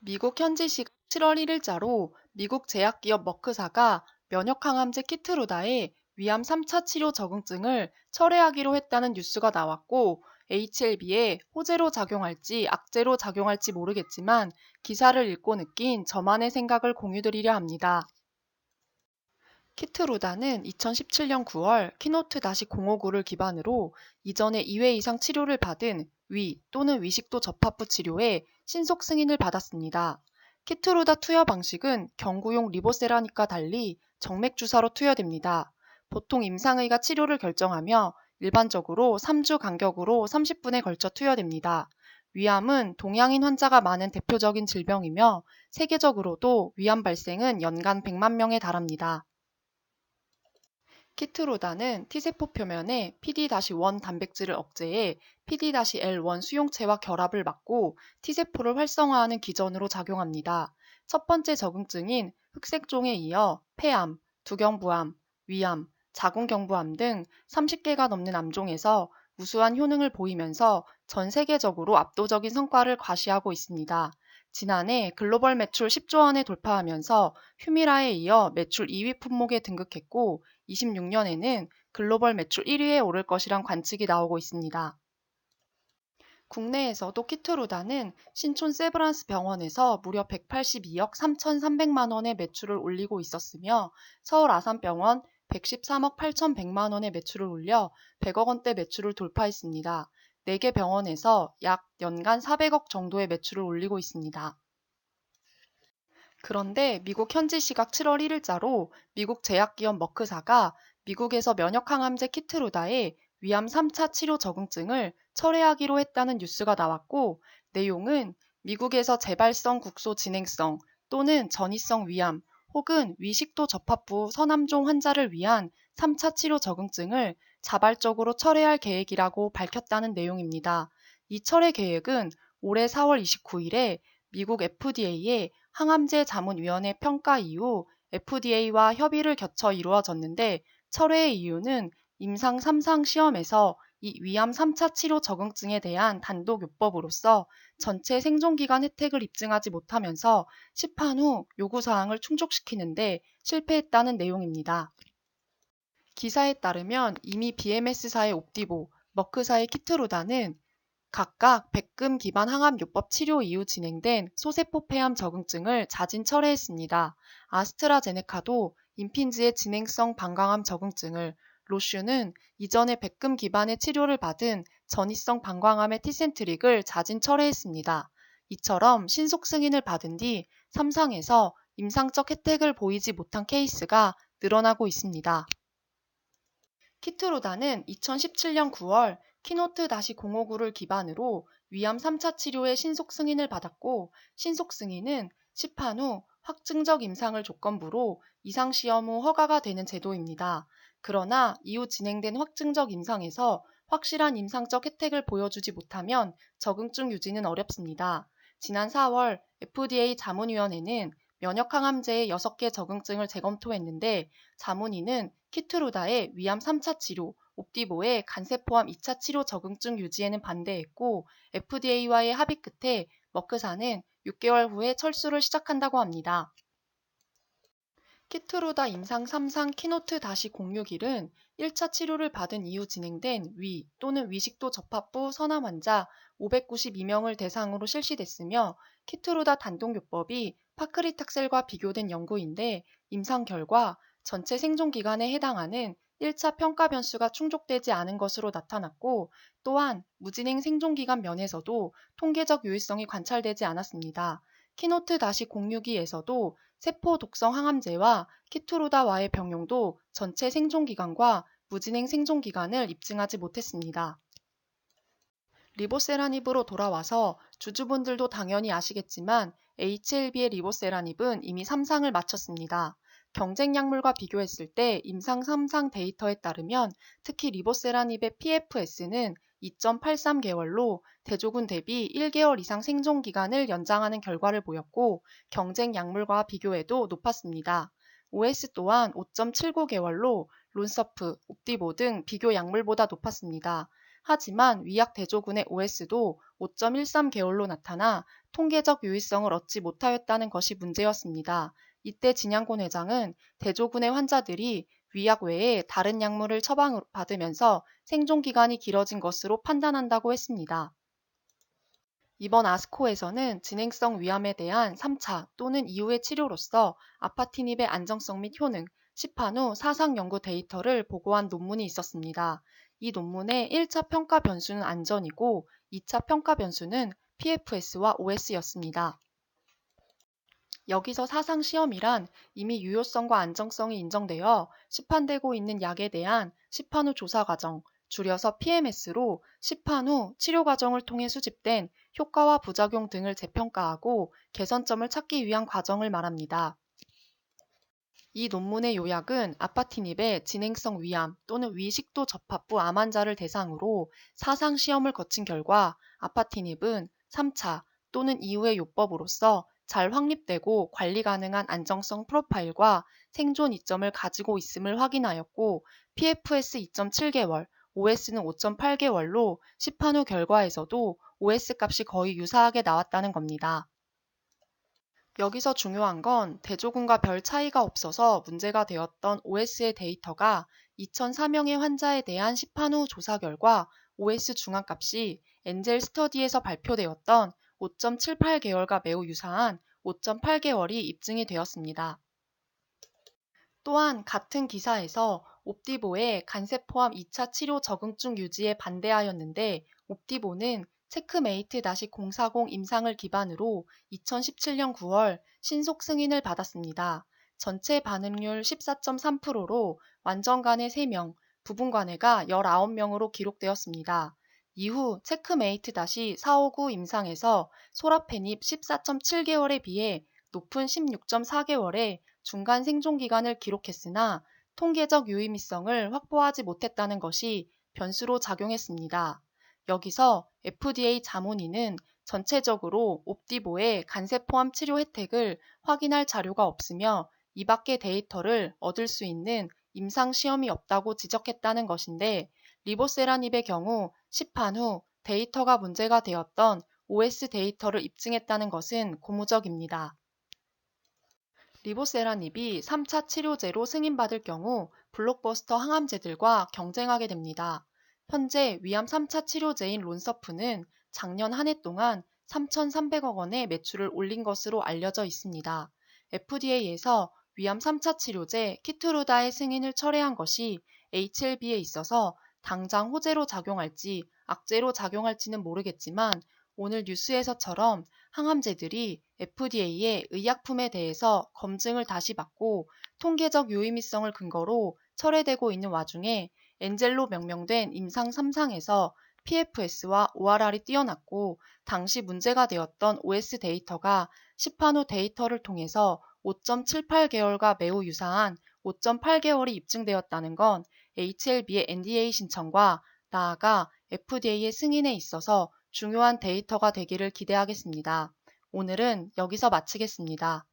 미국 현지 시각 7월 1일자로 미국 제약기업 머크사가 면역항암제 키트루다의 위암 3차 치료 적응증을 철회하기로 했다는 뉴스가 나왔고, HLB에 호재로 작용할지 악재로 작용할지 모르겠지만 기사를 읽고 느낀 저만의 생각을 공유드리려 합니다. 키트루다는 2017년 9월 키노트-059를 기반으로 이전에 2회 이상 치료를 받은 위 또는 위식도 접합부 치료에 신속 승인을 받았습니다. 키트루다 투여 방식은 경구용 리보세라닉과 달리 정맥 주사로 투여됩니다. 보통 임상의가 치료를 결정하며 일반적으로 3주 간격으로 30분에 걸쳐 투여됩니다. 위암은 동양인 환자가 많은 대표적인 질병이며 세계적으로도 위암 발생은 연간 100만 명에 달합니다. 키트로다는 T세포 표면에 PD-1 단백질을 억제해 PD-L1 수용체와 결합을 막고 T세포를 활성화하는 기전으로 작용합니다. 첫 번째 적응증인 흑색종에 이어 폐암, 두경부암, 위암, 자궁경부암 등 30개가 넘는 암종에서 우수한 효능을 보이면서 전 세계적으로 압도적인 성과를 과시하고 있습니다. 지난해 글로벌 매출 10조 원에 돌파하면서 휴미라에 이어 매출 2위 품목에 등극했고, 26년에는 글로벌 매출 1위에 오를 것이란 관측이 나오고 있습니다. 국내에서도 키트루다는 신촌 세브란스 병원에서 무려 182억 3,300만 원의 매출을 올리고 있었으며, 서울 아산병원 113억 8,100만 원의 매출을 올려 100억 원대 매출을 돌파했습니다. 4개 병원에서 약 연간 400억 정도의 매출을 올리고 있습니다. 그런데 미국 현지 시각 7월 1일자로 미국 제약기업 머크사가 미국에서 면역항암제 키트루다의 위암 3차 치료 적응증을 철회하기로 했다는 뉴스가 나왔고, 내용은 미국에서 재발성 국소 진행성 또는 전이성 위암 혹은 위식도 접합부 서남종 환자를 위한 3차 치료 적응증을 자발적으로 철회할 계획이라고 밝혔다는 내용입니다. 이 철회 계획은 올해 4월 29일에 미국 FDA의 항암제 자문위원회 평가 이후 FDA와 협의를 거쳐 이루어졌는데, 철회의 이유는 임상 3상 시험에서 이 위암 3차 치료 적응증에 대한 단독 요법으로서 전체 생존기간 혜택을 입증하지 못하면서 시판 후 요구사항을 충족시키는데 실패했다는 내용입니다. 기사에 따르면 이미 BMS사의 옵디보, 머크사의 키트루다는 각각 백금 기반 항암요법 치료 이후 진행된 소세포 폐암 적응증을 자진 철회했습니다. 아스트라제네카도 임핀즈의 진행성 방광암 적응증을, 로슈는 이전에 백금 기반의 치료를 받은 전이성 방광암의 티센트릭을 자진 철회했습니다. 이처럼 신속 승인을 받은 뒤 3상에서 임상적 혜택을 보이지 못한 케이스가 늘어나고 있습니다. 키트루다는 2017년 9월 키노트-059를 기반으로 위암 3차 치료의 신속 승인을 받았고, 신속 승인은 시판 후 확증적 임상을 조건부로 이상 시험 후 허가가 되는 제도입니다. 그러나 이후 진행된 확증적 임상에서 확실한 임상적 혜택을 보여주지 못하면 적응증 유지는 어렵습니다. 지난 4월 FDA 자문위원회는 면역항암제의 6개 적응증을 재검토했는데, 자문위는 키트루다의 위암 3차 치료, 옵디보의 간세포암 2차 치료 적응증 유지에는 반대했고, FDA와의 합의 끝에 머크사는 6개월 후에 철수를 시작한다고 합니다. 키트루다 임상 3상 키노트-061은 1차 치료를 받은 이후 진행된 위 또는 위식도 접합부 선암 환자 592명을 대상으로 실시됐으며, 키트루다 단독요법이 파크리탁셀과 비교된 연구인데, 임상 결과 전체 생존 기간에 해당하는 1차 평가 변수가 충족되지 않은 것으로 나타났고, 또한 무진행 생존 기간 면에서도 통계적 유의성이 관찰되지 않았습니다. 키노트-062에서도 세포 독성 항암제와 키트루다와의 병용도 전체 생존기간과 무진행 생존기간을 입증하지 못했습니다. 리보세라닙으로 돌아와서 주주분들도 당연히 아시겠지만 HLB의 리보세라닙은 이미 3상을 마쳤습니다. 경쟁 약물과 비교했을 때 임상 3상 데이터에 따르면 특히 리보세라닙의 PFS는 2.83개월로 대조군 대비 1개월 이상 생존 기간을 연장하는 결과를 보였고, 경쟁 약물과 비교해도 높았습니다. OS 또한 5.79개월로 론서프, 옵디보 등 비교 약물보다 높았습니다. 하지만 위약 대조군의 OS도 5.13개월로 나타나 통계적 유의성을 얻지 못하였다는 것이 문제였습니다. 이때 진양곤 회장은 대조군의 환자들이 위약 외에 다른 약물을 처방받으면서 생존 기간이 길어진 것으로 판단한다고 했습니다. 이번 아스코에서는 진행성 위암에 대한 3차 또는 이후의 치료로서 아파티닙의 안정성 및 효능, 시판 후 사상 연구 데이터를 보고한 논문이 있었습니다. 이 논문의 1차 평가 변수는 안전이고 2차 평가 변수는 PFS와 OS였습니다. 여기서 사상 시험이란 이미 유효성과 안정성이 인정되어 시판되고 있는 약에 대한 시판 후 조사 과정, 줄여서 PMS로 시판 후 치료 과정을 통해 수집된 효과와 부작용 등을 재평가하고 개선점을 찾기 위한 과정을 말합니다. 이 논문의 요약은 아파티닙의 진행성 위암 또는 위식도 접합부 암 환자를 대상으로 사상 시험을 거친 결과 아파티닙은 3차 또는 이후의 요법으로서 잘 확립되고 관리 가능한 안정성 프로파일과 생존 이점을 가지고 있음을 확인하였고 PFS 2.7개월, OS는 5.8개월로 시판 후 결과에서도 OS 값이 거의 유사하게 나왔다는 겁니다. 여기서 중요한 건 대조군과 별 차이가 없어서 문제가 되었던 OS의 데이터가 2004명의 환자에 대한 시판 후 조사 결과 OS 중앙값이 엔젤 스터디에서 발표되었던 5.78개월과 매우 유사한 5.8개월이 입증이 되었습니다. 또한 같은 기사에서 옵디보의 간세포암 2차 치료 적응증 유지에 반대하였는데 옵디보는 체크메이트-040 임상을 기반으로 2017년 9월 신속 승인을 받았습니다. 전체 반응률 14.3%로 완전간에 3명, 부분간에가 19명으로 기록되었습니다. 이후 체크메이트-459 임상에서 소라페닙 14.7개월에 비해 높은 16.4개월의 중간 생존 기간을 기록했으나 통계적 유의미성을 확보하지 못했다는 것이 변수로 작용했습니다. 여기서 FDA 자문위는 전체적으로 옵디보의 간세포암 치료 혜택을 확인할 자료가 없으며 이 밖의 데이터를 얻을 수 있는 임상 시험이 없다고 지적했다는 것인데 리보세라닙의 경우 시판 후 데이터가 문제가 되었던 OS 데이터를 입증했다는 것은 고무적입니다. 리보세라닙이 3차 치료제로 승인받을 경우 블록버스터 항암제들과 경쟁하게 됩니다. 현재 위암 3차 치료제인 론서프는 작년 한 해 동안 3,300억 원의 매출을 올린 것으로 알려져 있습니다. FDA에서 위암 3차 치료제 키트루다의 승인을 철회한 것이 HLB에 있어서 당장 호재로 작용할지 악재로 작용할지는 모르겠지만 오늘 뉴스에서처럼 항암제들이 FDA의 의약품에 대해서 검증을 다시 받고 통계적 유의미성을 근거로 철회되고 있는 와중에 엔젤로 명명된 임상 3상에서 PFS와 ORR이 뛰어났고 당시 문제가 되었던 OS 데이터가 시판 후 데이터를 통해서 5.78개월과 매우 유사한 5.8개월이 입증되었다는 건 HLB의 NDA 신청과 나아가 FDA의 승인에 있어서 중요한 데이터가 되기를 기대하겠습니다. 오늘은 여기서 마치겠습니다.